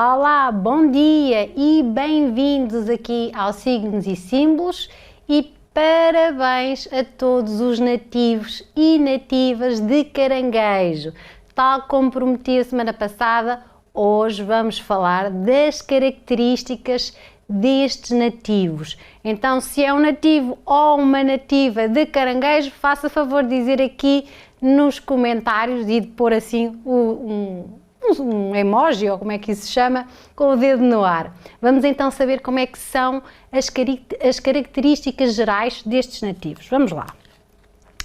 Olá, olá, bom dia e bem-vindos aqui ao Signos e Símbolos e parabéns a todos os nativos e nativas de Caranguejo. Tal como prometi a semana passada, hoje vamos falar das características destes nativos. Então, se é um nativo ou uma nativa de Caranguejo, faça favor de dizer aqui nos comentários e de pôr assim um emoji, ou como é que isso se chama, com o dedo no ar. Vamos então saber como é que são as características gerais destes nativos. Vamos lá.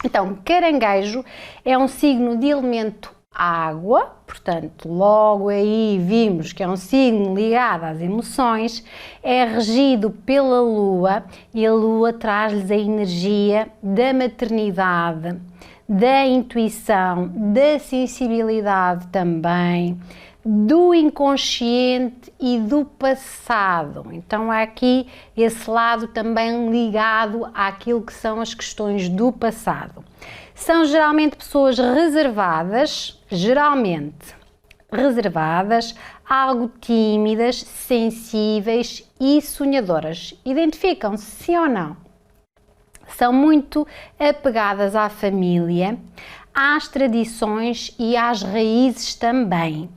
Então, Caranguejo é um signo de elemento água, portanto, logo aí vimos que é um signo ligado às emoções, é regido pela Lua e a Lua traz-lhes a energia da maternidade, da intuição, da sensibilidade também, do inconsciente e do passado. Então há aqui esse lado também ligado àquilo que são as questões do passado. São geralmente pessoas reservadas, algo tímidas, sensíveis e sonhadoras. Identificam-se, sim ou não? São muito apegadas à família, às tradições e às raízes também.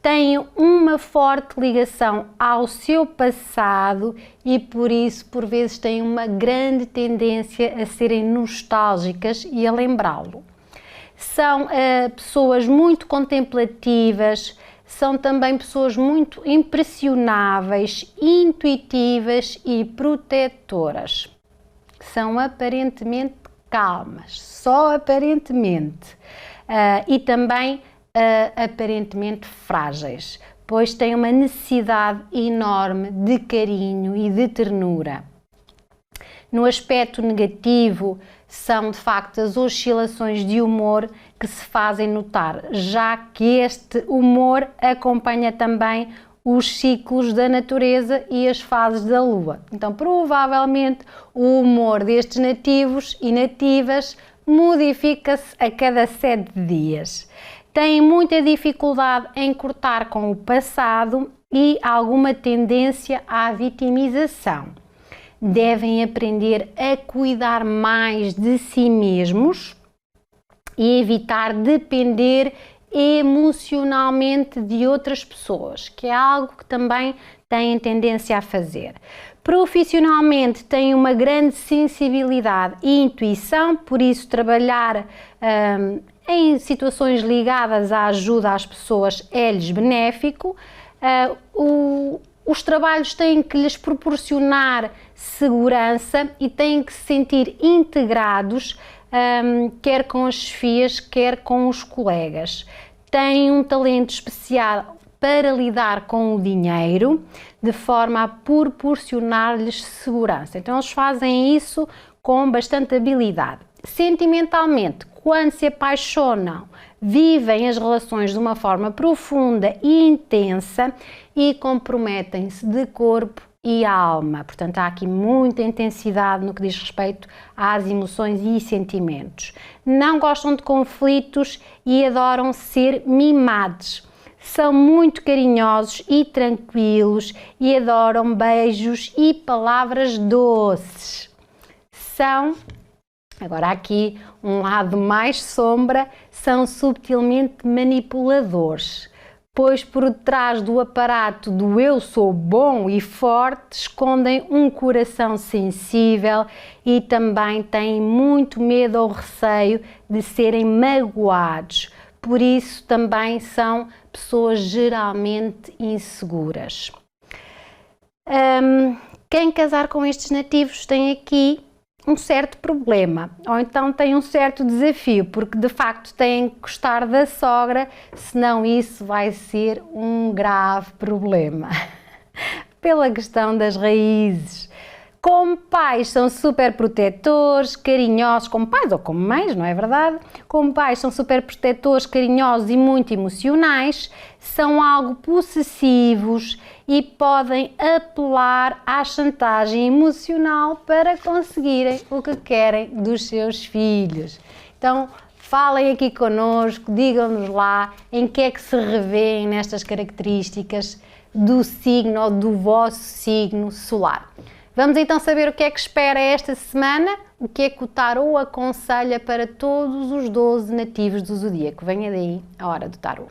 Têm uma forte ligação ao seu passado e por isso, por vezes, têm uma grande tendência a serem nostálgicas e a lembrá-lo. São pessoas muito contemplativas, são também pessoas muito impressionáveis, intuitivas e protetoras. São aparentemente calmas, só aparentemente, e também aparentemente frágeis, pois têm uma necessidade enorme de carinho e de ternura. No aspecto negativo, são de facto as oscilações de humor que se fazem notar, já que este humor acompanha também os ciclos da natureza e as fases da Lua. Então, provavelmente, o humor destes nativos e nativas modifica-se a cada 7 dias. Têm muita dificuldade em cortar com o passado e alguma tendência à vitimização. Devem aprender a cuidar mais de si mesmos e evitar depender emocionalmente de outras pessoas, que é algo que também têm tendência a fazer. Profissionalmente têm uma grande sensibilidade e intuição, por isso trabalhar em situações ligadas à ajuda às pessoas é-lhes benéfico. Os trabalhos têm que lhes proporcionar segurança e têm que se sentir integrados, quer com as chefias, quer com os colegas. Têm um talento especial para lidar com o dinheiro, de forma a proporcionar-lhes segurança. Então, eles fazem isso com bastante habilidade. Sentimentalmente, quando se apaixonam, vivem as relações de uma forma profunda e intensa e comprometem-se de corpo e alma. Portanto, há aqui muita intensidade no que diz respeito às emoções e sentimentos. Não gostam de conflitos e adoram ser mimados. São muito carinhosos e tranquilos e adoram beijos e palavras doces. Agora aqui um lado mais sombra, são subtilmente manipuladores, pois por detrás do aparato do eu sou bom e forte escondem um coração sensível e também têm muito medo ou receio de serem magoados. Por isso também são pessoas geralmente inseguras. Quem casar com estes nativos tem aqui um certo problema, ou então tem um certo desafio, porque de facto têm que gostar da sogra, senão isso vai ser um grave problema. Pela questão das raízes. Como pais são super protetores, carinhosos, como pais ou como mães, não é verdade? Como pais são super protetores, carinhosos e muito emocionais, são algo possessivos e podem apelar à chantagem emocional para conseguirem o que querem dos seus filhos. Então, falem aqui connosco, digam-nos lá em que é que se revêem nestas características do signo ou do vosso signo solar. Vamos então saber o que é que espera esta semana, o que é que o tarô aconselha para todos os 12 nativos do zodíaco. Venha daí a hora do tarô.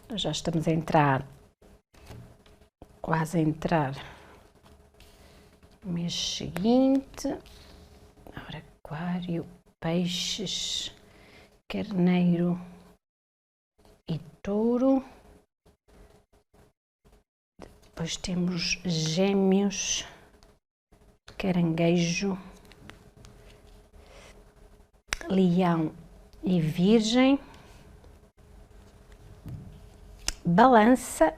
Nós já estamos a entrar, quase a entrar no mês seguinte. Ora, Aquário, Peixes, Carneiro e Touro. Depois temos Gêmeos, Caranguejo, Leão e Virgem. Balança,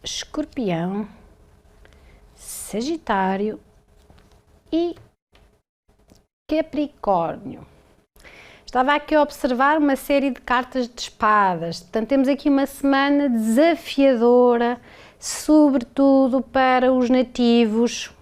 Escorpião, Sagitário e Capricórnio. Estava aqui a observar uma série de cartas de espadas, portanto temos aqui uma semana desafiadora, sobretudo para os nativos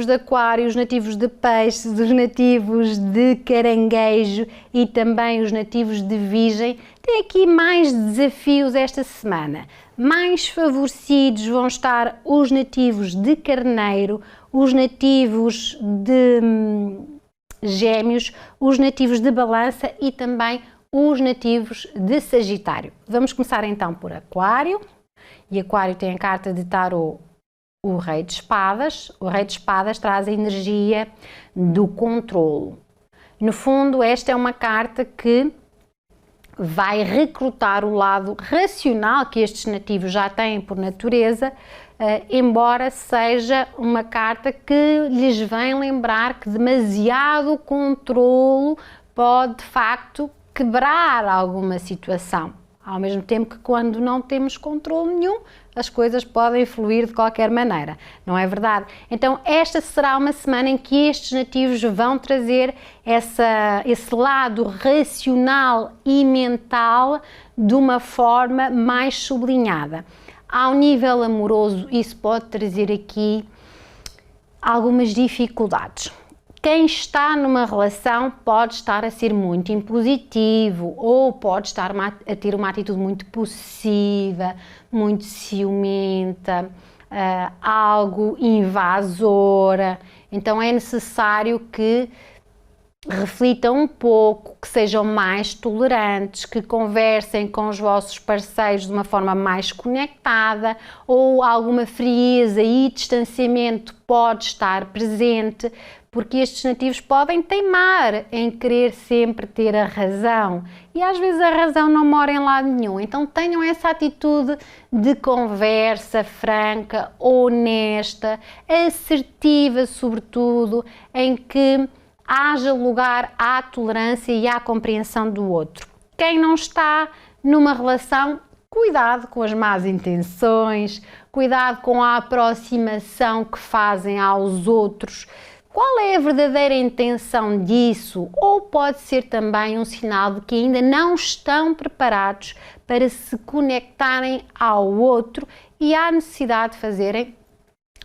de Aquário, os nativos de Peixes, os nativos de Caranguejo e também os nativos de Virgem. Tem aqui mais desafios esta semana. Mais favorecidos vão estar os nativos de Carneiro, os nativos de Gêmeos, os nativos de Balança e também os nativos de Sagitário. Vamos começar então por Aquário. E Aquário tem a carta de tarô, o Rei de Espadas. O Rei de Espadas traz a energia do controlo. No fundo, esta é uma carta que vai recrutar o lado racional que estes nativos já têm por natureza, embora seja uma carta que lhes vem lembrar que demasiado controlo pode, de facto, quebrar alguma situação. Ao mesmo tempo que quando não temos controle nenhum, as coisas podem fluir de qualquer maneira, não é verdade? Então esta será uma semana em que estes nativos vão trazer esse lado racional e mental de uma forma mais sublinhada. Ao nível amoroso, isso pode trazer aqui algumas dificuldades. Quem está numa relação pode estar a ser muito impositivo ou pode estar a ter uma atitude muito possessiva, muito ciumenta, algo invasora. Então é necessário que reflitam um pouco, que sejam mais tolerantes, que conversem com os vossos parceiros de uma forma mais conectada, ou alguma frieza e distanciamento pode estar presente, porque estes nativos podem teimar em querer sempre ter a razão e às vezes a razão não mora em lado nenhum. Então tenham essa atitude de conversa franca, honesta, assertiva sobretudo, em que haja lugar à tolerância e à compreensão do outro. Quem não está numa relação, cuidado com as más intenções, cuidado com a aproximação que fazem aos outros. Qual é a verdadeira intenção disso? Ou pode ser também um sinal de que ainda não estão preparados para se conectarem ao outro e há necessidade de fazerem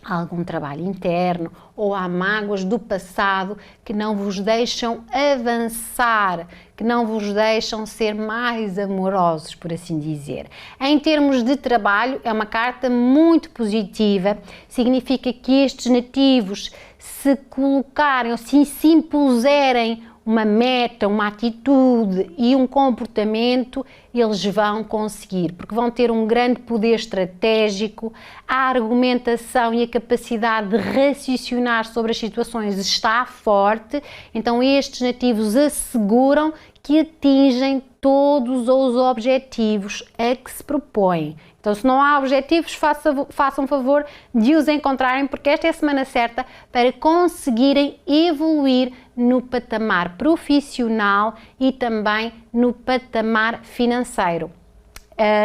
algum trabalho interno, ou há mágoas do passado que não vos deixam avançar, que não vos deixam ser mais amorosos, por assim dizer. Em termos de trabalho, é uma carta muito positiva, significa que estes nativos se colocarem ou se impuserem uma meta, uma atitude e um comportamento, eles vão conseguir, porque vão ter um grande poder estratégico, a argumentação e a capacidade de raciocinar sobre as situações está forte, então estes nativos asseguram que atingem todos os objetivos a que se propõem. Então, se não há objetivos, façam favor de os encontrarem, porque esta é a semana certa para conseguirem evoluir no patamar profissional e também no patamar financeiro.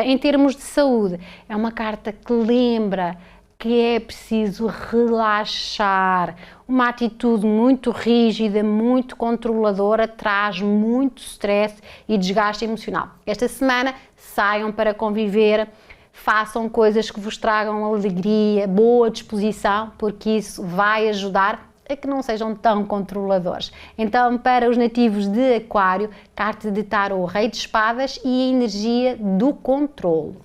Em termos de saúde, é uma carta que lembra que é preciso relaxar. Uma atitude muito rígida, muito controladora, traz muito stress e desgaste emocional. Esta semana saiam para conviver façam coisas que vos tragam alegria, boa disposição, porque isso vai ajudar a que não sejam tão controladores. Então, para os nativos de Aquário, carta de tarô, Rei de Espadas e a energia do controlo.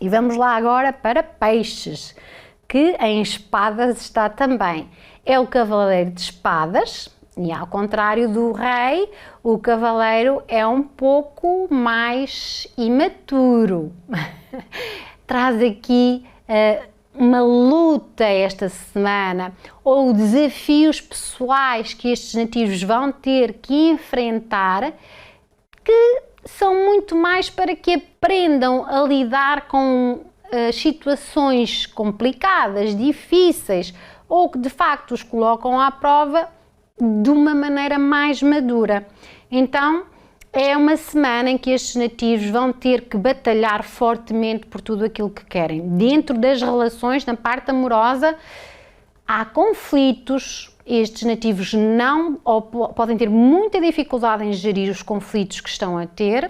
E vamos lá agora para Peixes, que em espadas está também. É o Cavaleiro de Espadas, e ao contrário do Rei, o Cavaleiro é um pouco mais imaturo. Traz aqui uma luta esta semana, ou desafios pessoais que estes nativos vão ter que enfrentar, que são muito mais para que aprendam a lidar com situações complicadas, difíceis, ou que de facto os colocam à prova de uma maneira mais madura. Então, é uma semana em que estes nativos vão ter que batalhar fortemente por tudo aquilo que querem. Dentro das relações, na parte amorosa, há conflitos. Estes nativos não ou podem ter muita dificuldade em gerir os conflitos que estão a ter.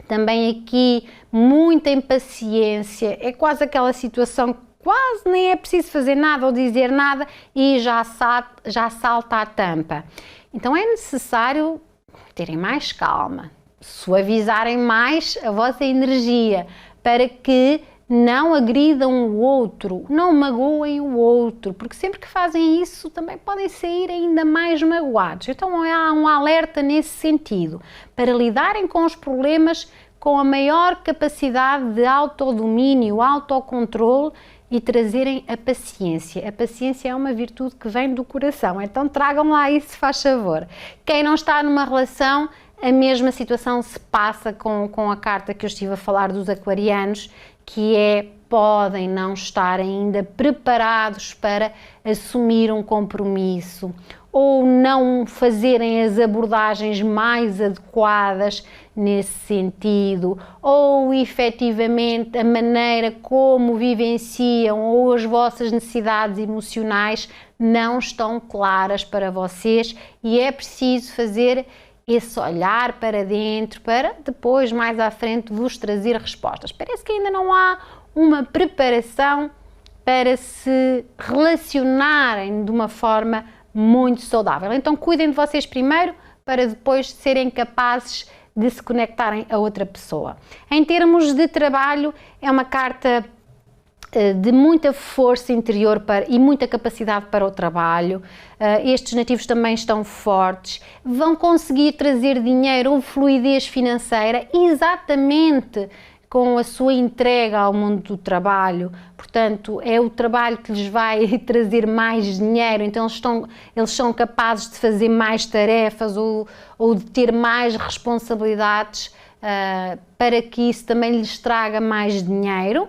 Também aqui muita impaciência, é quase aquela situação que quase nem é preciso fazer nada ou dizer nada e já salta a tampa. Então é necessário terem mais calma, suavizarem mais a vossa energia para que não agridam o outro, não magoem o outro, porque sempre que fazem isso também podem sair ainda mais magoados. Então há um alerta nesse sentido, para lidarem com os problemas com a maior capacidade de autodomínio, autocontrole e trazerem a paciência. A paciência é uma virtude que vem do coração, então tragam lá isso, faz favor. Quem não está numa relação, a mesma situação se passa com a carta que eu estive a falar dos aquarianos, que é, podem não estar ainda preparados para assumir um compromisso ou não fazerem as abordagens mais adequadas nesse sentido, ou efetivamente a maneira como vivenciam ou as vossas necessidades emocionais não estão claras para vocês e é preciso fazer esse olhar para dentro para depois, mais à frente, vos trazer respostas. Parece que ainda não há uma preparação para se relacionarem de uma forma muito saudável. Então cuidem de vocês primeiro para depois serem capazes de se conectarem a outra pessoa. Em termos de trabalho, é uma carta de muita força interior e muita capacidade para o trabalho. Estes nativos também estão fortes, vão conseguir trazer dinheiro ou fluidez financeira exatamente com a sua entrega ao mundo do trabalho. Portanto, é o trabalho que lhes vai trazer mais dinheiro, então eles são capazes de fazer mais tarefas ou de ter mais responsabilidades para que isso também lhes traga mais dinheiro.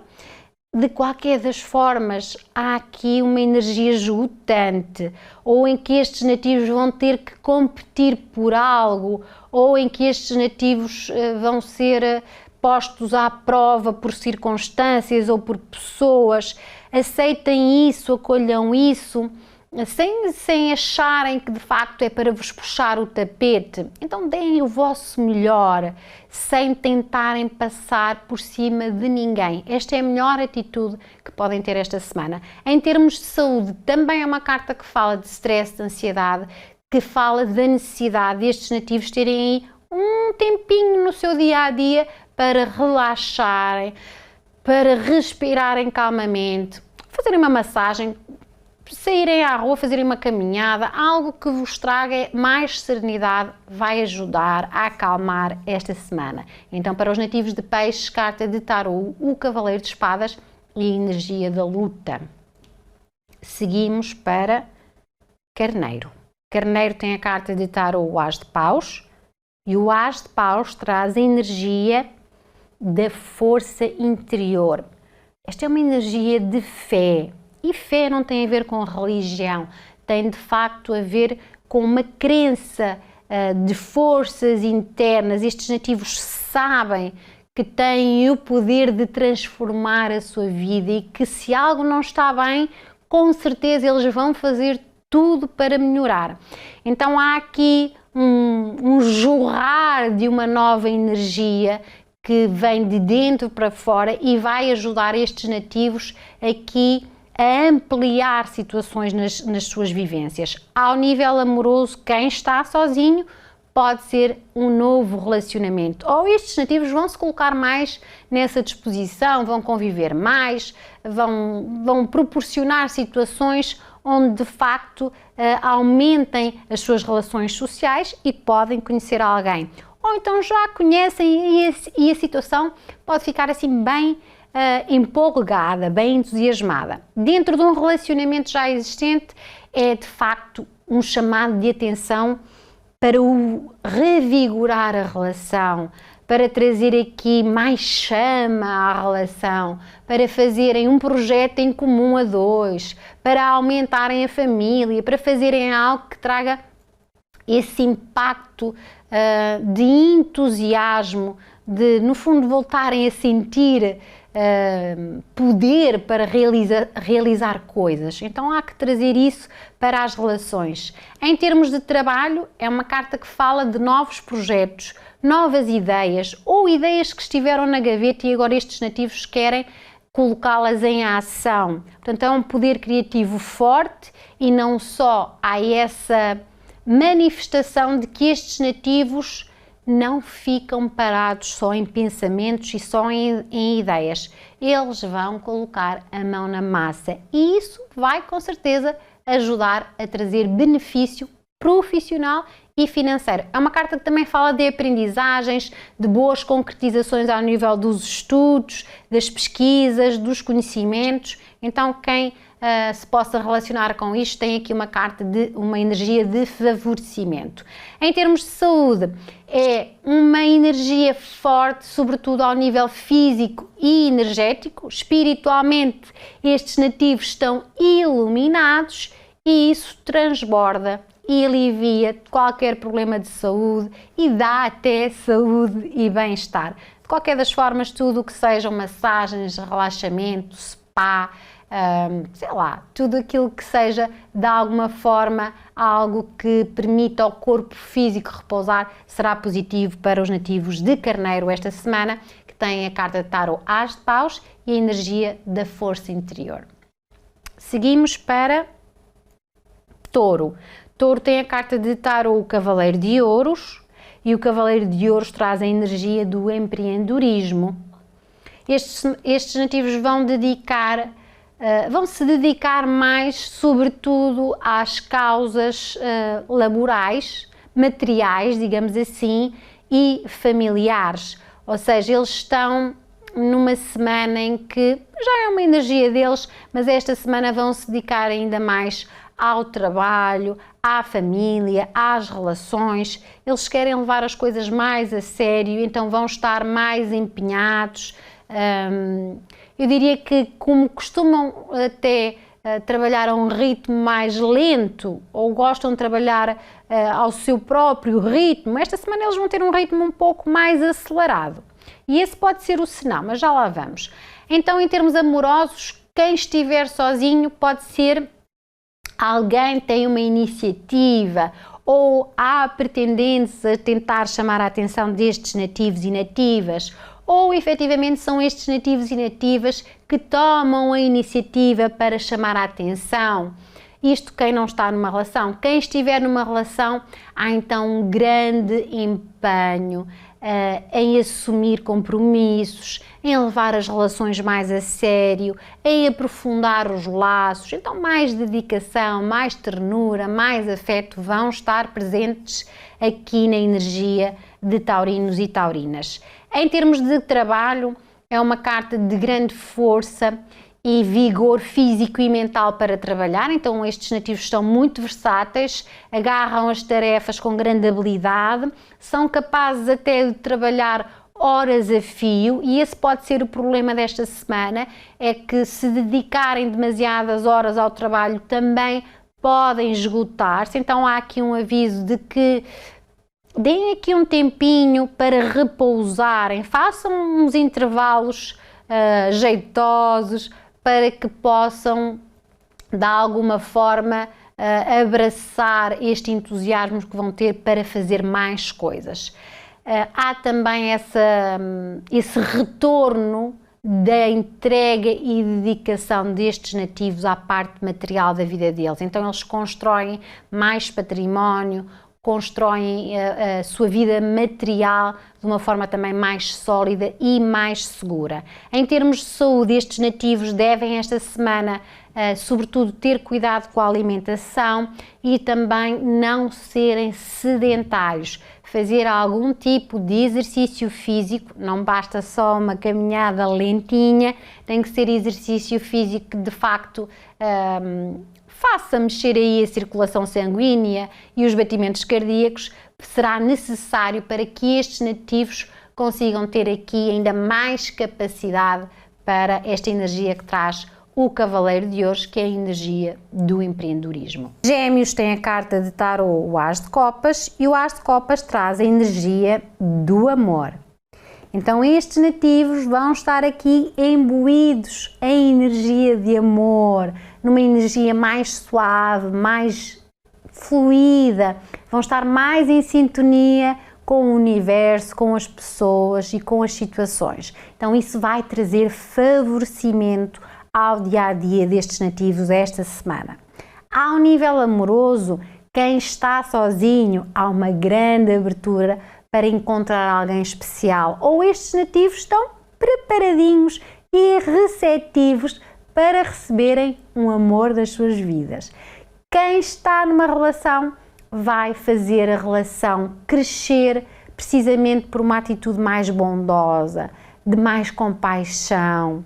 De qualquer das formas, há aqui uma energia esgotante, ou em que estes nativos vão ter que competir por algo, ou em que estes nativos vão ser postos à prova por circunstâncias ou por pessoas. Aceitem isso, acolham isso, sem acharem que de facto é para vos puxar o tapete. Então deem o vosso melhor, sem tentarem passar por cima de ninguém. Esta é a melhor atitude que podem ter esta semana. Em termos de saúde, também é uma carta que fala de stress, de ansiedade, que fala da necessidade destes nativos terem aí um tempinho no seu dia-a-dia para relaxarem, para respirarem calmamente, fazerem uma massagem, saírem à rua, fazerem uma caminhada, algo que vos traga mais serenidade, vai ajudar a acalmar esta semana. Então, para os nativos de Peixes, carta de tarô, o Cavaleiro de Espadas e a energia da luta. Seguimos para Carneiro. Carneiro tem a carta de tarô, o As de Paus, e o As de Paus traz a energia da força interior. Esta é uma energia de fé. E fé não tem a ver com religião, tem de facto a ver com uma crença de forças internas. Estes nativos sabem que têm o poder de transformar a sua vida e que se algo não está bem, com certeza eles vão fazer tudo para melhorar. Então há aqui um jorrar de uma nova energia que vem de dentro para fora e vai ajudar estes nativos aqui a ampliar situações nas suas vivências. Ao nível amoroso, quem está sozinho pode ser um novo relacionamento, ou estes nativos vão se colocar mais nessa disposição, vão conviver mais, vão proporcionar situações onde de facto aumentem as suas relações sociais e podem conhecer alguém. Ou então já conhecem e a situação pode ficar assim bem empolgada, bem entusiasmada. Dentro de um relacionamento já existente é de facto um chamado de atenção para o revigorar a relação, para trazer aqui mais chama à relação, para fazerem um projeto em comum a dois, para aumentarem a família, para fazerem algo que traga esse impacto de entusiasmo, de no fundo voltarem a sentir poder para realizar coisas. Então há que trazer isso para as relações. Em termos de trabalho, é uma carta que fala de novos projetos, novas ideias ou ideias que estiveram na gaveta e agora estes nativos querem colocá-las em ação. Portanto, é um poder criativo forte e não só há essa manifestação de que estes nativos não ficam parados só em pensamentos e só em ideias. Eles vão colocar a mão na massa e isso vai com certeza ajudar a trazer benefício profissional e financeiro. É uma carta que também fala de aprendizagens, de boas concretizações ao nível dos estudos, das pesquisas, dos conhecimentos. Então quem se possa relacionar com isto tem aqui uma carta de uma energia de favorecimento. Em termos de saúde, é uma energia forte, sobretudo ao nível físico e energético. Espiritualmente, estes nativos estão iluminados e isso transborda e alivia qualquer problema de saúde e dá até saúde e bem-estar. De qualquer das formas, tudo o que sejam massagens, relaxamento, spa, sei lá, tudo aquilo que seja de alguma forma algo que permita ao corpo físico repousar será positivo para os nativos de Carneiro esta semana, que têm a carta de Tarot As de Paus e a energia da força interior. Seguimos para Touro. Touro tem a carta de Tarot o Cavaleiro de Ouros e o Cavaleiro de Ouros traz a energia do empreendedorismo. Estes nativos vão se dedicar mais, sobretudo, às causas laborais, materiais, digamos assim, e familiares. Ou seja, eles estão numa semana em que já é uma energia deles, mas esta semana vão se dedicar ainda mais ao trabalho, à família, às relações. Eles querem levar as coisas mais a sério, então vão estar mais empenhados. Eu diria que como costumam até trabalhar a um ritmo mais lento ou gostam de trabalhar ao seu próprio ritmo, esta semana eles vão ter um ritmo um pouco mais acelerado. E esse pode ser o sinal, mas já lá vamos. Então, em termos amorosos, quem estiver sozinho pode ser alguém que tem uma iniciativa ou há pretendentes a tentar chamar a atenção destes nativos e nativas, ou efetivamente são estes nativos e nativas que tomam a iniciativa para chamar a atenção. Isto quem não está numa relação. Quem estiver numa relação, há então um grande empenho em assumir compromissos, em levar as relações mais a sério, em aprofundar os laços. Então mais dedicação, mais ternura, mais afeto vão estar presentes aqui na energia de taurinos e taurinas. Em termos de trabalho, é uma carta de grande força e vigor físico e mental para trabalhar, então estes nativos estão muito versáteis, agarram as tarefas com grande habilidade, são capazes até de trabalhar horas a fio e esse pode ser o problema desta semana, é que se dedicarem demasiadas horas ao trabalho também podem esgotar-se, então há aqui um aviso de que deem aqui um tempinho para repousarem, façam uns intervalos jeitosos para que possam, de alguma forma, abraçar este entusiasmo que vão ter para fazer mais coisas. há também esse retorno da entrega e dedicação destes nativos à parte material da vida deles. Então eles constroem mais património, constroem a sua vida material de uma forma também mais sólida e mais segura. Em termos de saúde, estes nativos devem esta semana, sobretudo, ter cuidado com a alimentação e também não serem sedentários. Fazer algum tipo de exercício físico, não basta só uma caminhada lentinha, tem que ser exercício físico que de facto faça mexer aí a circulação sanguínea e os batimentos cardíacos. Será necessário para que estes nativos consigam ter aqui ainda mais capacidade para esta energia que traz o Cavaleiro de Ouros, que é a energia do empreendedorismo. Gêmeos tem a carta de tarô, o As de Copas, e o As de Copas traz a energia do amor. Então estes nativos vão estar aqui imbuídos em energia de amor, numa energia mais suave, mais fluida, vão estar mais em sintonia com o universo, com as pessoas e com as situações. Então isso vai trazer favorecimento ao dia-a-dia destes nativos esta semana. Ao nível amoroso, quem está sozinho, há uma grande abertura para encontrar alguém especial, ou estes nativos estão preparadinhos e receptivos para receberem um amor das suas vidas. Quem está numa relação vai fazer a relação crescer precisamente por uma atitude mais bondosa, de mais compaixão,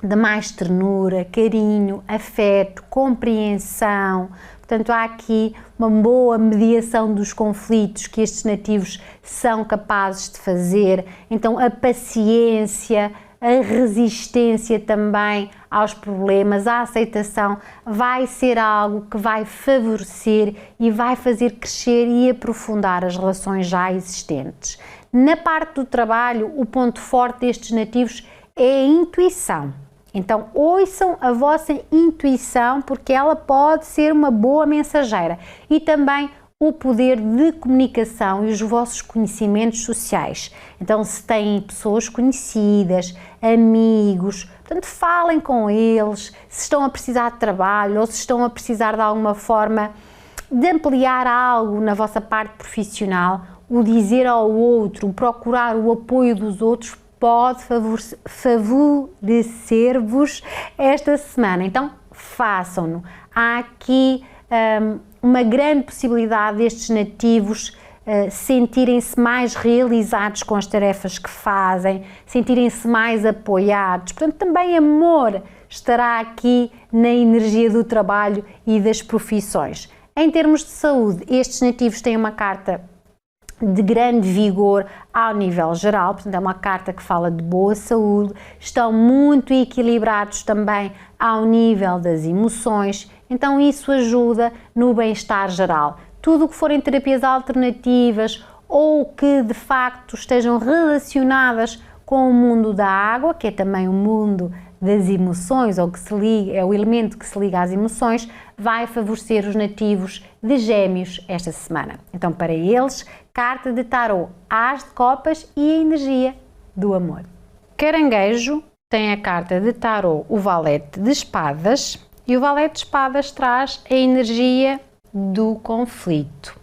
de mais ternura, carinho, afeto, compreensão. Portanto, há aqui uma boa mediação dos conflitos que estes nativos são capazes de fazer. Então, a paciência, a resistência também aos problemas, a aceitação vai ser algo que vai favorecer e vai fazer crescer e aprofundar as relações já existentes. Na parte do trabalho, o ponto forte destes nativos é a intuição. Então, ouçam a vossa intuição, porque ela pode ser uma boa mensageira, e também o poder de comunicação e os vossos conhecimentos sociais. Então, se têm pessoas conhecidas, amigos, portanto, falem com eles, se estão a precisar de trabalho ou se estão a precisar de alguma forma de ampliar algo na vossa parte profissional, o dizer ao outro, o procurar o apoio dos outros, pode favorecer-vos esta semana. Então, façam-no. Há aqui uma grande possibilidade destes nativos sentirem-se mais realizados com as tarefas que fazem, sentirem-se mais apoiados. Portanto, também amor estará aqui na energia do trabalho e das profissões. Em termos de saúde, estes nativos têm uma carta de grande vigor ao nível geral, portanto é uma carta que fala de boa saúde, estão muito equilibrados também ao nível das emoções, então isso ajuda no bem-estar geral. Tudo o que forem terapias alternativas ou que de facto estejam relacionadas com o mundo da água, que é também o mundo das emoções, ou que se liga, é o elemento que se liga às emoções, vai favorecer os nativos de Gêmeos esta semana. Então, para eles, carta de tarô, As de Copas e a energia do amor. Caranguejo tem a carta de tarô, o Valete de Espadas, e o Valete de Espadas traz a energia do conflito.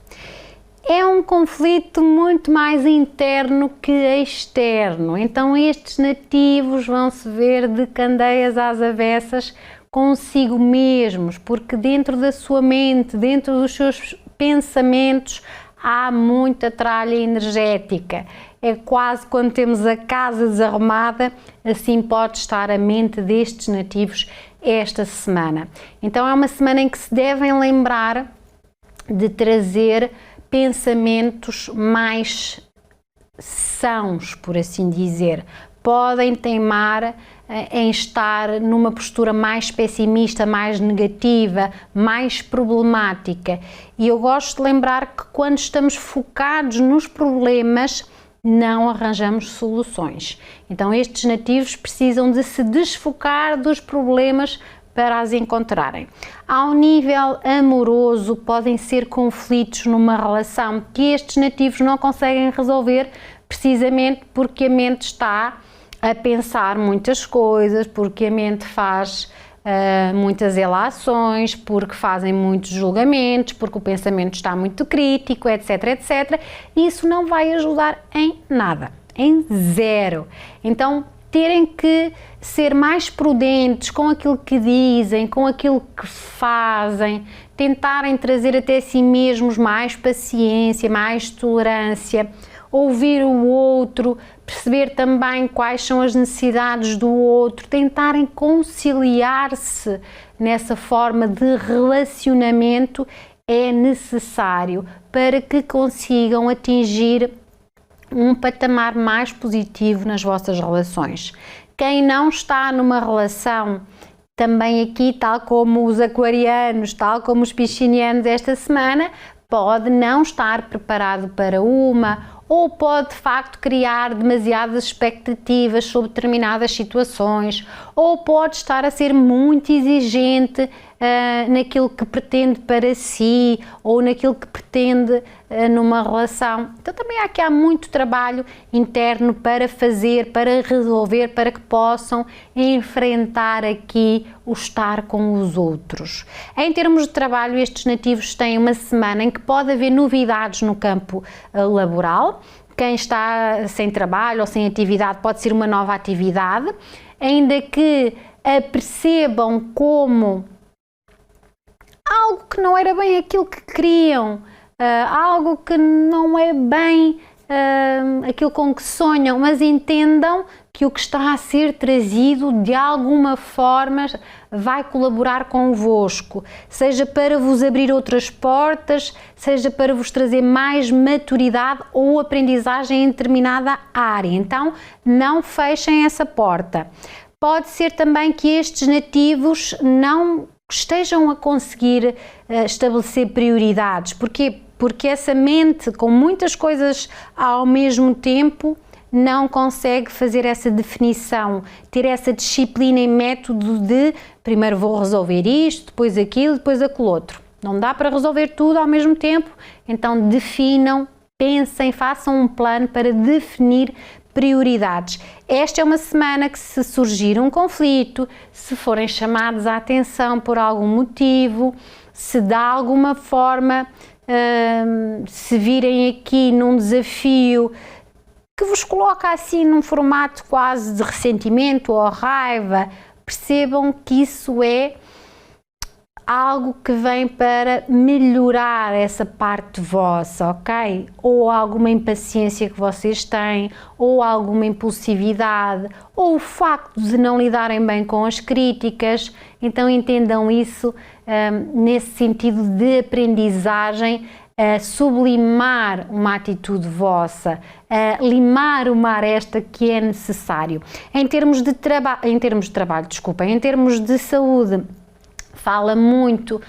É um conflito muito mais interno que externo, então estes nativos vão se ver de candeias às avessas consigo mesmos, porque dentro da sua mente, dentro dos seus pensamentos, há muita tralha energética. É quase quando temos a casa desarrumada, assim pode estar a mente destes nativos esta semana. Então é uma semana em que se devem lembrar de trazer pensamentos mais sãos, por assim dizer. Podem teimar em estar numa postura mais pessimista, mais negativa, mais problemática. E eu gosto de lembrar que quando estamos focados nos problemas, não arranjamos soluções. Então estes nativos precisam de se desfocar dos problemas para as encontrarem. Ao nível amoroso, podem ser conflitos numa relação que estes nativos não conseguem resolver, precisamente porque a mente está a pensar muitas coisas, porque a mente faz muitas elações, porque fazem muitos julgamentos, porque o pensamento está muito crítico, etc, etc. Isso não vai ajudar em nada, em zero. Então, terem que ser mais prudentes com aquilo que dizem, com aquilo que fazem, tentarem trazer até si mesmos mais paciência, mais tolerância, ouvir o outro, perceber também quais são as necessidades do outro, tentarem conciliar-se nessa forma de relacionamento é necessário para que consigam atingir um patamar mais positivo nas vossas relações. Quem não está numa relação, também aqui, tal como os aquarianos, tal como os piscianianos esta semana, pode não estar preparado para uma, ou pode de facto criar demasiadas expectativas sobre determinadas situações, ou pode estar a ser muito exigente naquilo que pretende para si, ou naquilo que pretende numa relação. Então também aqui há muito trabalho interno para fazer, para resolver, para que possam enfrentar aqui o estar com os outros. Em termos de trabalho, estes nativos têm uma semana em que pode haver novidades no campo laboral. Quem está sem trabalho ou sem atividade pode ser uma nova atividade, ainda que a percebam como algo que não era bem aquilo que queriam, algo que não é bem aquilo com que sonham, mas entendam que o que está a ser trazido de alguma forma vai colaborar convosco, seja para vos abrir outras portas, seja para vos trazer mais maturidade ou aprendizagem em determinada área. Então, não fechem essa porta. Pode ser também que estes nativos não estejam a conseguir estabelecer prioridades. Porquê? Porque essa mente com muitas coisas ao mesmo tempo não consegue fazer essa definição, ter essa disciplina e método de primeiro vou resolver isto, depois aquilo, depois aquilo outro. Não dá para resolver tudo ao mesmo tempo, então definam, pensem, façam um plano para definir prioridades. Esta é uma semana que, se surgir um conflito, se forem chamados à atenção por algum motivo, se de alguma forma se virem aqui num desafio que vos coloca assim num formato quase de ressentimento ou raiva, percebam que isso é algo que vem para melhorar essa parte vossa, ok? Ou alguma impaciência que vocês têm, ou alguma impulsividade, ou o facto de não lidarem bem com as críticas. Então entendam isso nesse sentido de aprendizagem, sublimar uma atitude vossa, limar uma aresta que é necessário. Em termos de saúde, fala muito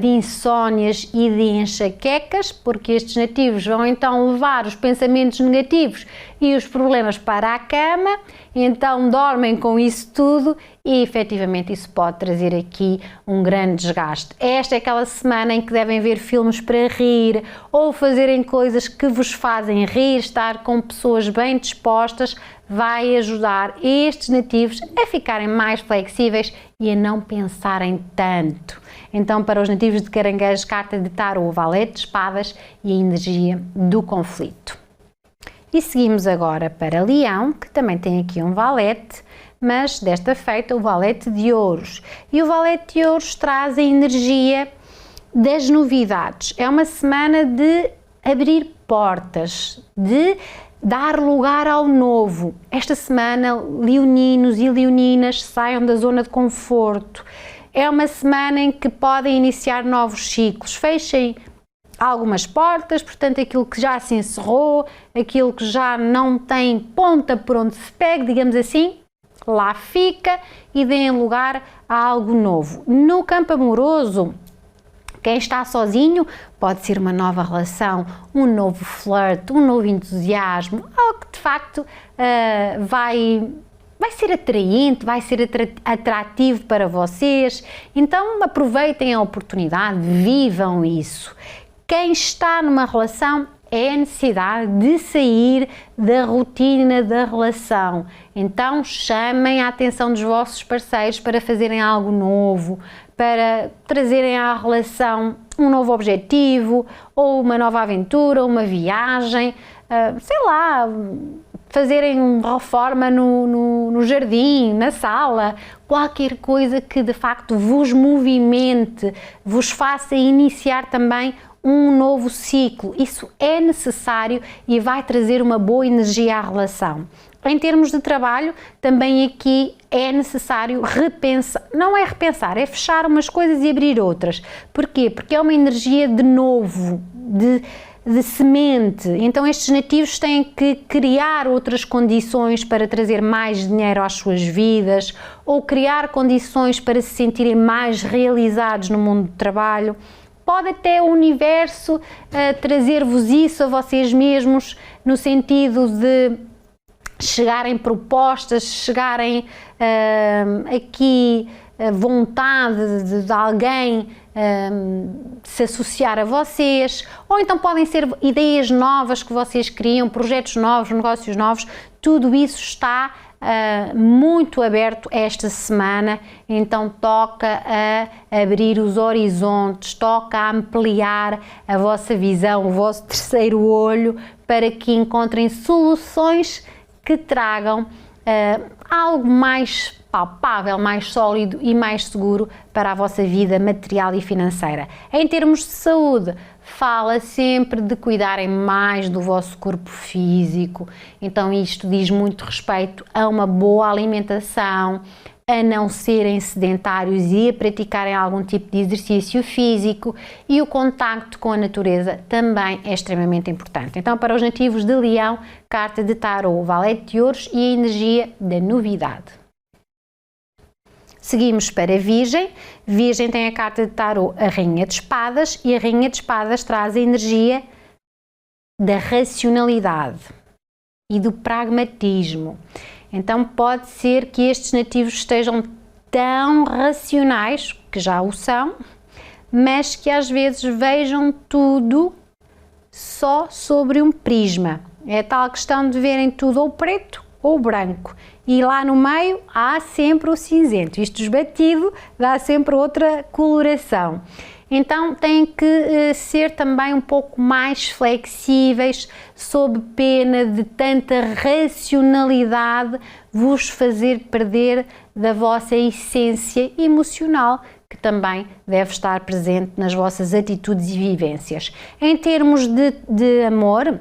de insónias e de enxaquecas, porque estes nativos vão então levar os pensamentos negativos e os problemas para a cama, então dormem com isso tudo e efetivamente isso pode trazer aqui um grande desgaste. Esta é aquela semana em que devem ver filmes para rir ou fazerem coisas que vos fazem rir, estar com pessoas bem dispostas, vai ajudar estes nativos a ficarem mais flexíveis e a não pensarem tanto. Então, para os nativos de Caranguejo, carta de tarô, o valete de espadas e a energia do conflito. E seguimos agora para Leão, que também tem aqui um valete, mas desta feita o valete de ouros. E o valete de ouros traz a energia das novidades. É uma semana de abrir portas, de dar lugar ao novo. Esta semana, leoninos e leoninas saiam da zona de conforto. É uma semana em que podem iniciar novos ciclos, fechem algumas portas, portanto aquilo que já se encerrou, aquilo que já não tem ponta por onde se pegue, digamos assim, lá fica e deem lugar a algo novo. No campo amoroso, quem está sozinho pode ser uma nova relação, um novo flirt, um novo entusiasmo, algo que de facto vai vai ser atraente, vai ser atrativo para vocês. Então aproveitem a oportunidade, vivam isso. Quem está numa relação é a necessidade de sair da rotina da relação. Então chamem a atenção dos vossos parceiros para fazerem algo novo, para trazerem à relação um novo objetivo, ou uma nova aventura, uma viagem, sei lá, fazerem uma reforma no jardim, na sala, qualquer coisa que de facto vos movimente, vos faça iniciar também um novo ciclo. Isso é necessário e vai trazer uma boa energia à relação. Em termos de trabalho, também aqui é necessário repensar, não é repensar, é fechar umas coisas e abrir outras. Porquê? Porque é uma energia de novo, de semente. Então estes nativos têm que criar outras condições para trazer mais dinheiro às suas vidas, ou criar condições para se sentirem mais realizados no mundo do trabalho. Pode até o universo trazer-vos isso a vocês mesmos, no sentido de chegarem propostas, chegarem aqui vontade de alguém se associar a vocês, ou então podem ser ideias novas que vocês criam, projetos novos, negócios novos. Tudo isso está muito aberto esta semana, então toca a abrir os horizontes, toca a ampliar a vossa visão, o vosso terceiro olho, para que encontrem soluções que tragam algo mais palpável, mais sólido e mais seguro para a vossa vida material e financeira. Em termos de saúde, fala sempre de cuidarem mais do vosso corpo físico, então isto diz muito respeito a uma boa alimentação, a não serem sedentários e a praticarem algum tipo de exercício físico, e o contacto com a natureza também é extremamente importante. Então, para os nativos de Leão, carta de tarô, valete de ouros e a energia da novidade. Seguimos para Virgem. Virgem tem a carta de tarô, a Rainha de Espadas, e a Rainha de Espadas traz a energia da racionalidade e do pragmatismo. Então pode ser que estes nativos estejam tão racionais, que já o são, mas que às vezes vejam tudo só sobre um prisma. É a tal questão de verem tudo ou preto ou branco, e lá no meio há sempre o cinzento. Isto esbatido dá sempre outra coloração. Então têm que ser também um pouco mais flexíveis, sob pena de tanta racionalidade vos fazer perder da vossa essência emocional, que também deve estar presente nas vossas atitudes e vivências. Em termos de amor,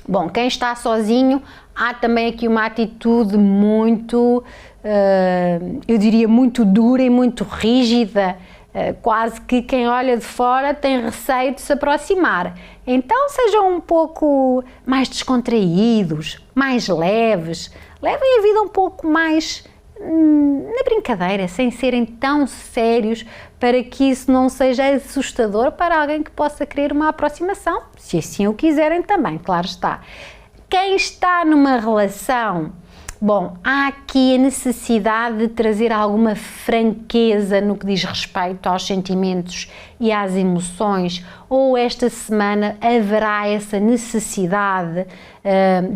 bom, quem está sozinho, há também aqui uma atitude muito, eu diria, muito dura e muito rígida, quase que quem olha de fora tem receio de se aproximar. Então sejam um pouco mais descontraídos, mais leves, levem a vida um pouco mais na brincadeira, sem serem tão sérios, para que isso não seja assustador para alguém que possa querer uma aproximação, se assim o quiserem também, claro está. Quem está numa relação, bom, há aqui a necessidade de trazer alguma franqueza no que diz respeito aos sentimentos e às emoções, ou esta semana haverá essa necessidade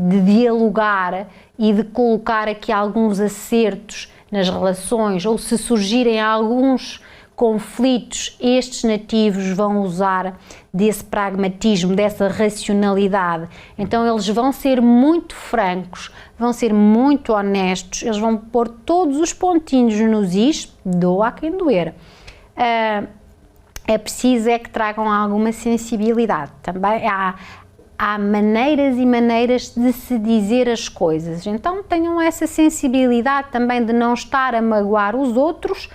de dialogar e de colocar aqui alguns acertos nas relações, ou se surgirem alguns conflitos, estes nativos vão usar desse pragmatismo, dessa racionalidade. Então eles vão ser muito francos, vão ser muito honestos, eles vão pôr todos os pontinhos nos is, doa a quem doer. É preciso é que tragam alguma sensibilidade. Também há maneiras e maneiras de se dizer as coisas, então tenham essa sensibilidade também de não estar a magoar os outros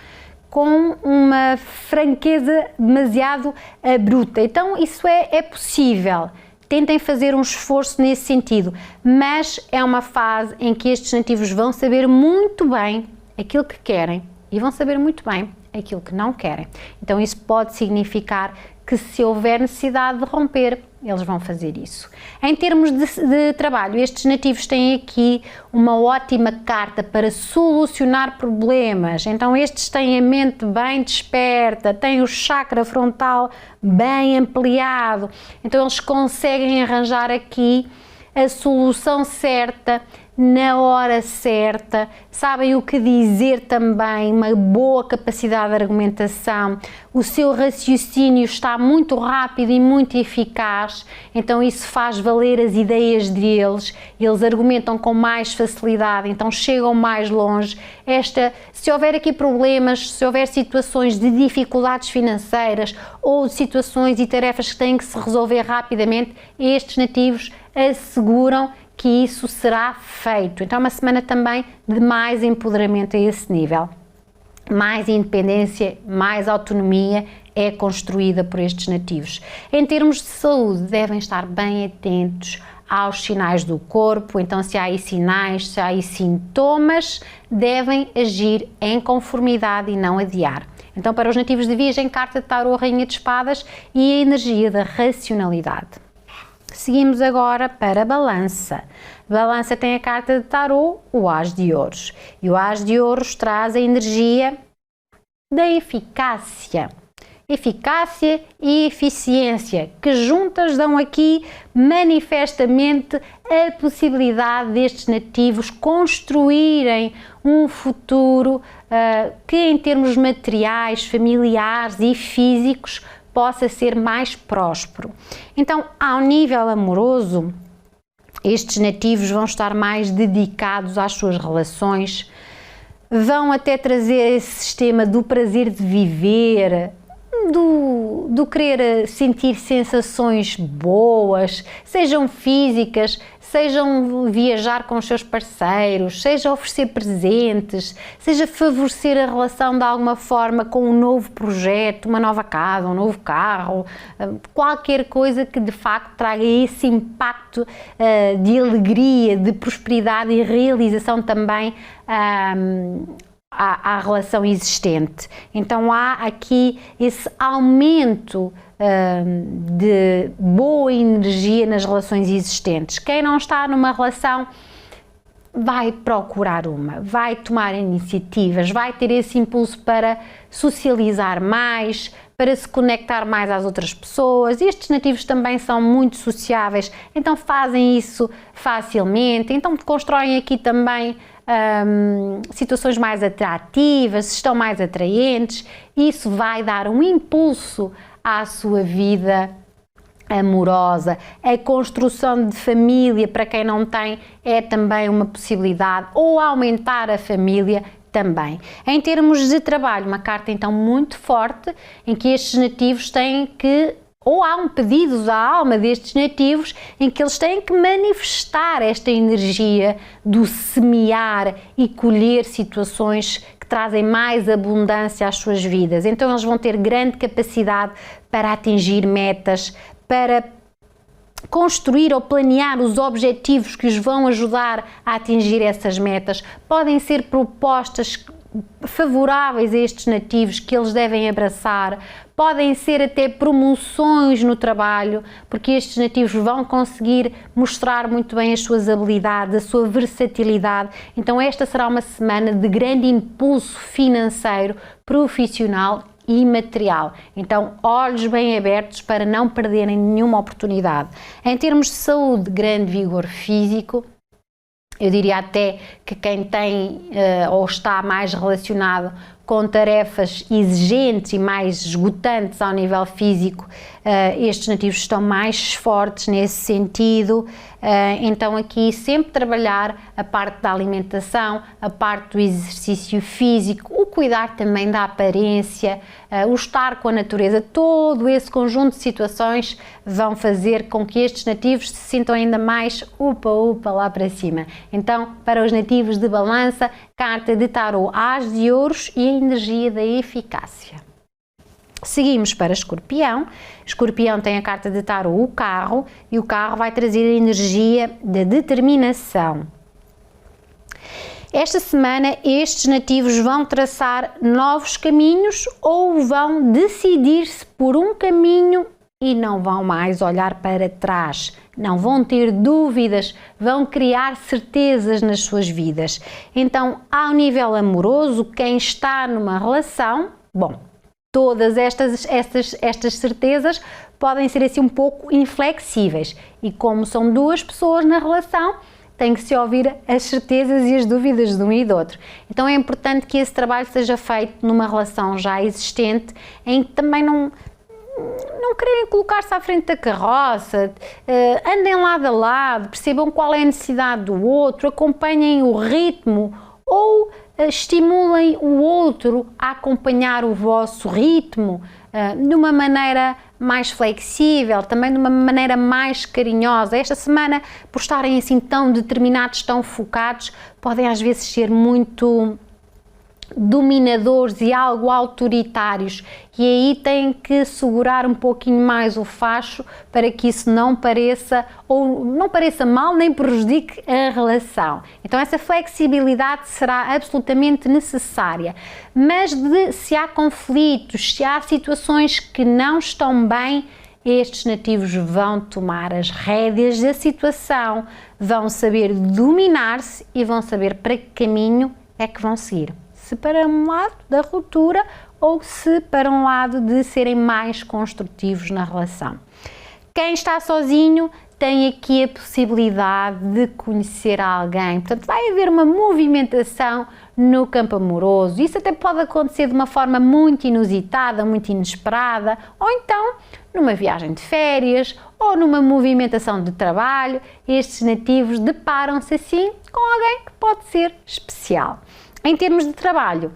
com uma franqueza demasiado bruta. Então isso é possível, tentem fazer um esforço nesse sentido, mas é uma fase em que estes nativos vão saber muito bem aquilo que querem e vão saber muito bem aquilo que não querem. Então isso pode significar que, se houver necessidade de romper, eles vão fazer isso. Em termos de trabalho, estes nativos têm aqui uma ótima carta para solucionar problemas. Então estes têm a mente bem desperta, têm o chakra frontal bem ampliado. Então eles conseguem arranjar aqui a solução certa, na hora certa, sabem o que dizer também, uma boa capacidade de argumentação, o seu raciocínio está muito rápido e muito eficaz, então isso faz valer as ideias deles, eles argumentam com mais facilidade, então chegam mais longe. Se houver aqui problemas, se houver situações de dificuldades financeiras ou situações e tarefas que têm que se resolver rapidamente, estes nativos asseguram que isso será feito. Então é uma semana também de mais empoderamento a esse nível. Mais independência, mais autonomia é construída por estes nativos. Em termos de saúde, devem estar bem atentos aos sinais do corpo, então se há aí sinais, se há aí sintomas, devem agir em conformidade e não adiar. Então para os nativos de Virgem, carta de tarô, Rainha de Espadas e a energia da racionalidade. Seguimos agora para Balança. Balança tem a carta de tarô, o As de Ouros. E o As de Ouros traz a energia da eficácia. Eficácia e eficiência, que juntas dão aqui manifestamente a possibilidade destes nativos construírem um futuro que em termos materiais, familiares e físicos possa ser mais próspero. Então, ao nível amoroso, estes nativos vão estar mais dedicados às suas relações, vão até trazer esse sistema do prazer de viver, do querer sentir sensações boas, sejam físicas, sejam viajar com os seus parceiros, seja oferecer presentes, seja favorecer a relação de alguma forma com um novo projeto, uma nova casa, um novo carro, qualquer coisa que de facto traga esse impacto de alegria, de prosperidade e realização também à relação existente. Então há aqui esse aumento de boa energia nas relações existentes. Quem não está numa relação vai procurar uma, vai tomar iniciativas, vai ter esse impulso para socializar mais, para se conectar mais às outras pessoas. Estes nativos também são muito sociáveis, então fazem isso facilmente, então constroem aqui também situações mais atrativas, estão mais atraentes, isso vai dar um impulso à sua vida amorosa. A construção de família, para quem não tem, é também uma possibilidade, ou aumentar a família também. Em termos de trabalho, uma carta então muito forte, em que estes nativos têm que, ou há um pedido à alma destes nativos em que eles têm que manifestar esta energia do semear e colher situações que trazem mais abundância às suas vidas. Então eles vão ter grande capacidade para atingir metas, para construir ou planear os objetivos que os vão ajudar a atingir essas metas. Podem ser propostas favoráveis a estes nativos que eles devem abraçar, podem ser até promoções no trabalho, porque estes nativos vão conseguir mostrar muito bem as suas habilidades, a sua versatilidade. Então esta será uma semana de grande impulso financeiro, profissional e material. Então, olhos bem abertos para não perderem nenhuma oportunidade. Em termos de saúde, grande vigor físico. Eu diria até que quem tem ou está mais relacionado com tarefas exigentes e mais esgotantes ao nível físico, estes nativos estão mais fortes nesse sentido. Então aqui sempre trabalhar a parte da alimentação, a parte do exercício físico, o cuidar também da aparência, o estar com a natureza, todo esse conjunto de situações vão fazer com que estes nativos se sintam ainda mais upa lá para cima. Então, para os nativos de Balança, carta de tarô As de Ouros e a energia da eficácia. Seguimos para Escorpião. Escorpião tem a carta de tarô o Carro e o Carro vai trazer a energia da determinação. Esta semana estes nativos vão traçar novos caminhos ou vão decidir-se por um caminho e não vão mais olhar para trás, não vão ter dúvidas, vão criar certezas nas suas vidas. Então, ao nível amoroso, quem está numa relação, bom, todas estas certezas podem ser assim um pouco inflexíveis e como são duas pessoas na relação, tem que se ouvir as certezas e as dúvidas de um e do outro. Então é importante que esse trabalho seja feito numa relação já existente, em que também não quererem colocar-se à frente da carroça, andem lado a lado, percebam qual é a necessidade do outro, acompanhem o ritmo ou estimulem o outro a acompanhar o vosso ritmo de uma maneira mais flexível, também de uma maneira mais carinhosa. Esta semana, por estarem assim tão determinados, tão focados, podem às vezes ser muito dominadores e algo autoritários, e aí têm que segurar um pouquinho mais o facho para que isso não pareça mal nem prejudique a relação. Então essa flexibilidade será absolutamente necessária, mas se há conflitos, se há situações que não estão bem, estes nativos vão tomar as rédeas da situação, vão saber dominar-se e vão saber para que caminho é que vão seguir. Se para um lado da ruptura ou se para um lado de serem mais construtivos na relação. Quem está sozinho tem aqui a possibilidade de conhecer alguém, portanto vai haver uma movimentação no campo amoroso. Isso até pode acontecer de uma forma muito inusitada, muito inesperada, ou então numa viagem de férias ou numa movimentação de trabalho. Estes nativos deparam-se assim com alguém que pode ser especial. Em termos de trabalho,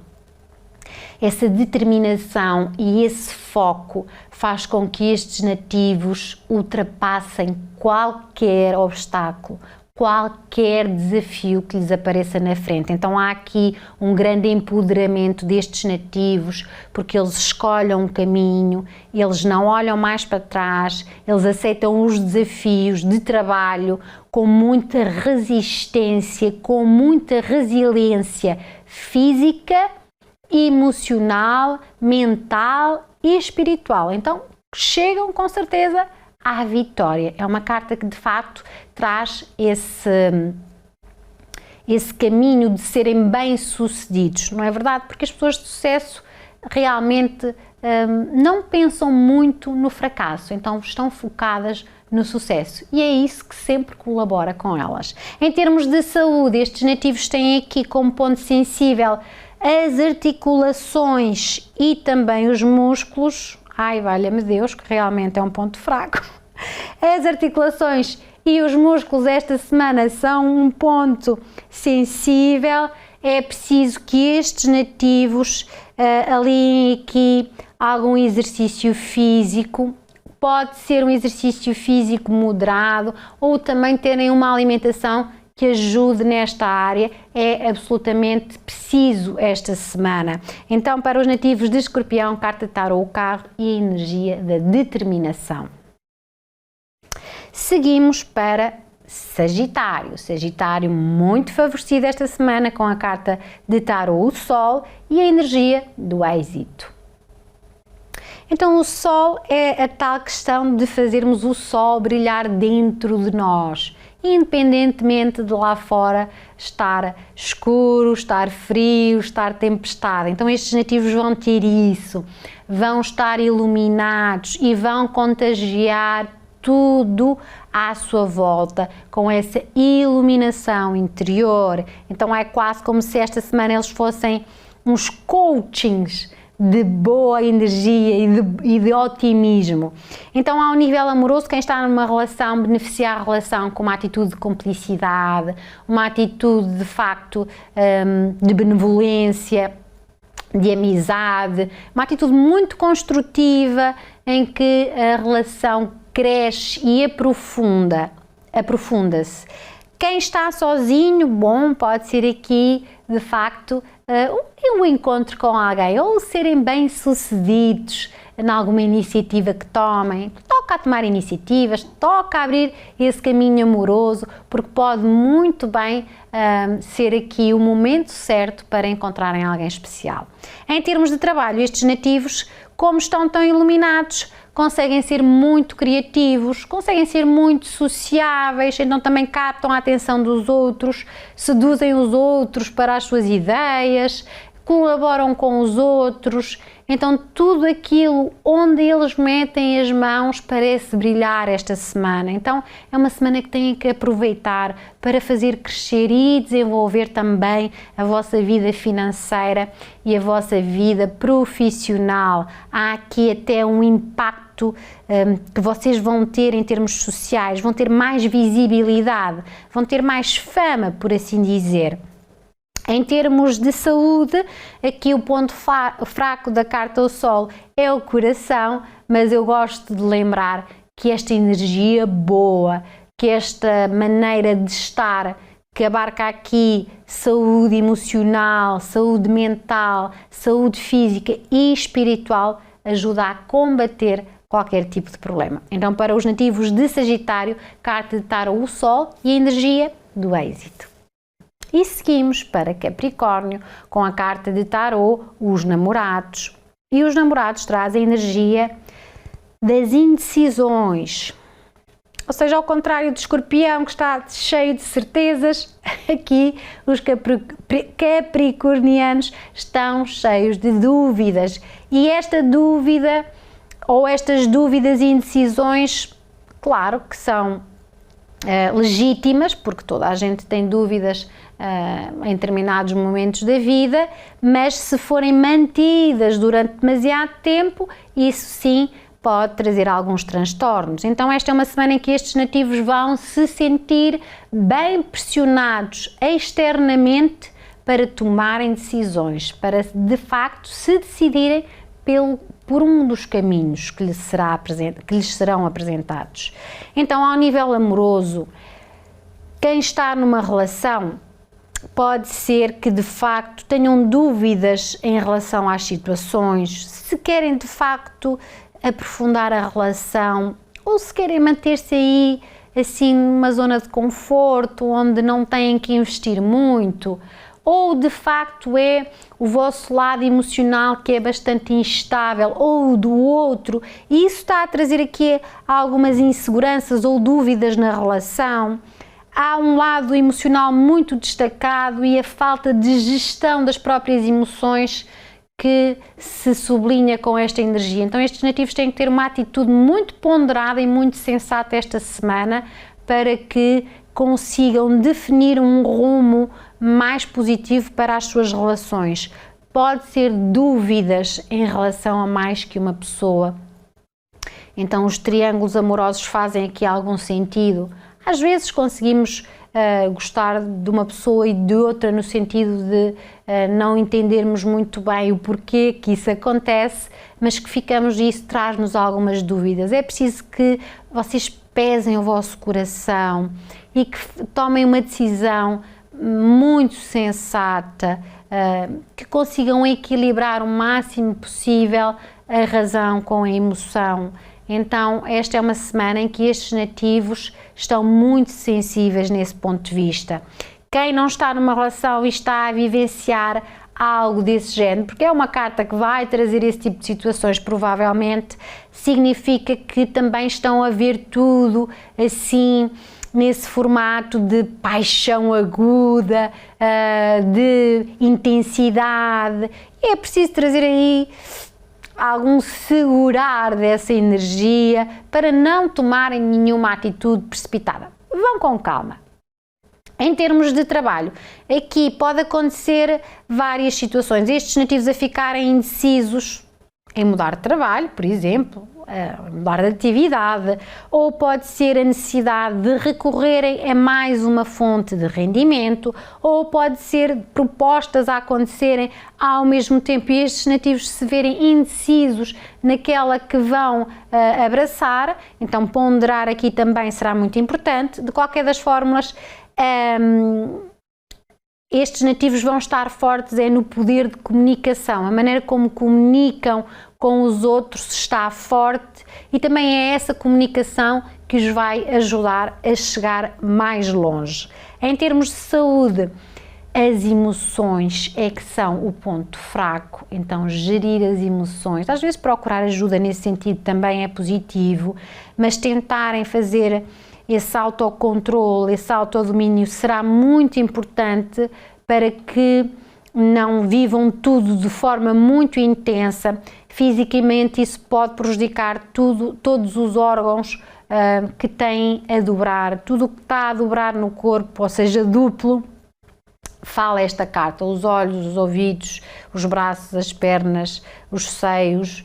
essa determinação e esse foco faz com que estes nativos ultrapassem qualquer obstáculo, qualquer desafio que lhes apareça na frente. Então há aqui um grande empoderamento destes nativos, porque eles escolhem um caminho, eles não olham mais para trás, eles aceitam os desafios de trabalho com muita resistência, com muita resiliência física, emocional, mental e espiritual. Então chegam com certeza à vitória. É uma carta que de facto traz esse caminho de serem bem-sucedidos, não é verdade? Porque as pessoas de sucesso realmente não pensam muito no fracasso, então estão focadas no sucesso e é isso que sempre colabora com elas. Em termos de saúde, estes nativos têm aqui como ponto sensível as articulações e também os músculos. Ai, valha-me Deus, que realmente é um ponto fraco. As articulações e os músculos esta semana são um ponto sensível. É preciso que estes nativos aliem aqui algum exercício físico. Pode ser um exercício físico moderado ou também terem uma alimentação que ajude nesta área. É absolutamente preciso esta semana. Então, para os nativos de Escorpião, carta de tarô, o carro e a energia da determinação. Seguimos para Sagitário. Sagitário muito favorecido esta semana com a carta de tarô, o Sol e a energia do êxito. Então o Sol é a tal questão de fazermos o Sol brilhar dentro de nós, independentemente de lá fora estar escuro, estar frio, estar tempestade. Então estes nativos vão ter isso, vão estar iluminados e vão contagiar tudo à sua volta com essa iluminação interior. Então é quase como se esta semana eles fossem uns coachings de boa energia e de otimismo. Então, ao nível amoroso, quem está numa relação beneficia a relação com uma atitude de cumplicidade, uma atitude de facto de benevolência, de amizade, uma atitude muito construtiva em que a relação cresce e aprofunda-se. Quem está sozinho, bom, pode ser aqui de facto um encontro com alguém ou serem bem-sucedidos em alguma iniciativa que tomem. Toca a tomar iniciativas, toca a abrir esse caminho amoroso, porque pode muito bem ser aqui o momento certo para encontrarem alguém especial. Em termos de trabalho, estes nativos, como estão tão iluminados, conseguem ser muito criativos, conseguem ser muito sociáveis, então também captam a atenção dos outros, seduzem os outros para as suas ideias, colaboram com os outros, então tudo aquilo onde eles metem as mãos parece brilhar esta semana. Então é uma semana que têm que aproveitar para fazer crescer e desenvolver também a vossa vida financeira e a vossa vida profissional. Há aqui até um impacto que vocês vão ter em termos sociais, vão ter mais visibilidade, vão ter mais fama, por assim dizer. Em termos de saúde, aqui o ponto fraco da carta ao Sol é o coração, mas eu gosto de lembrar que esta energia boa, que esta maneira de estar, que abarca aqui saúde emocional, saúde mental, saúde física e espiritual, ajuda a combater qualquer tipo de problema. Então, para os nativos de Sagitário, carta de tarot o Sol e a energia do êxito. E seguimos para Capricórnio com a carta de tarot, os namorados. E os namorados trazem a energia das indecisões. Ou seja, ao contrário de Escorpião, que está cheio de certezas, aqui os capricornianos estão cheios de dúvidas. E esta dúvida, ou estas dúvidas e indecisões, claro que são legítimas, porque toda a gente tem dúvidas em determinados momentos da vida, mas se forem mantidas durante demasiado tempo, isso sim pode trazer alguns transtornos. Então esta é uma semana em que estes nativos vão se sentir bem pressionados externamente para tomarem decisões, para de facto se decidirem por um dos caminhos que lhes serão apresentados. Então, ao nível amoroso, quem está numa relação pode ser que de facto tenham dúvidas em relação às situações, se querem de facto aprofundar a relação ou se querem manter-se aí assim numa zona de conforto onde não têm que investir muito, ou de facto é o vosso lado emocional que é bastante instável, ou o do outro, e isso está a trazer aqui algumas inseguranças ou dúvidas na relação. Há um lado emocional muito destacado e a falta de gestão das próprias emoções que se sublinha com esta energia. Então estes nativos têm que ter uma atitude muito ponderada e muito sensata esta semana para que consigam definir um rumo mais positivo para as suas relações. Pode ser dúvidas em relação a mais que uma pessoa. Então os triângulos amorosos fazem aqui algum sentido. Às vezes conseguimos gostar de uma pessoa e de outra no sentido de não entendermos muito bem o porquê que isso acontece, mas que ficamos e isso traz-nos algumas dúvidas. É preciso que vocês pesem o vosso coração e que tomem uma decisão muito sensata, que consigam equilibrar o máximo possível a razão com a emoção. Então, esta é uma semana em que estes nativos estão muito sensíveis nesse ponto de vista. Quem não está numa relação e está a vivenciar algo desse género, porque é uma carta que vai trazer esse tipo de situações, provavelmente, significa que também estão a ver tudo assim, nesse formato de paixão aguda, de intensidade. E é preciso trazer aí algum segurar dessa energia para não tomarem nenhuma atitude precipitada. Vão com calma. Em termos de trabalho, aqui pode acontecer várias situações. Estes nativos a ficarem indecisos em mudar de trabalho, por exemplo, mudar de atividade, ou pode ser a necessidade de recorrerem a mais uma fonte de rendimento, ou pode ser propostas a acontecerem ao mesmo tempo e estes nativos se verem indecisos naquela que vão abraçar. Então ponderar aqui também será muito importante. De qualquer das fórmulas, estes nativos vão estar fortes no poder de comunicação, a maneira como comunicam com os outros está forte e também é essa comunicação que os vai ajudar a chegar mais longe. Em termos de saúde, as emoções é que são o ponto fraco, então gerir as emoções, às vezes procurar ajuda nesse sentido também é positivo, mas tentarem fazer esse autocontrole, esse autodomínio será muito importante para que não vivam tudo de forma muito intensa. Fisicamente isso pode prejudicar todos os órgãos que têm a dobrar, tudo o que está a dobrar no corpo, ou seja, duplo. Fala esta carta, os olhos, os ouvidos, os braços, as pernas, os seios,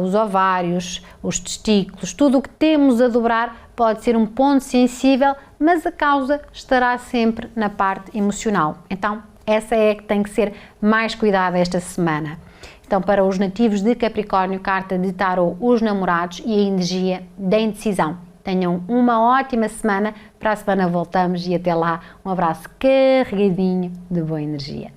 os ovários, os testículos, tudo o que temos a dobrar pode ser um ponto sensível, mas a causa estará sempre na parte emocional. Então, essa é que tem que ser mais cuidada esta semana. Então, para os nativos de Capricórnio, carta de tarot, os namorados e a energia da indecisão. Tenham uma ótima semana, para a semana voltamos e até lá um abraço carregadinho de boa energia.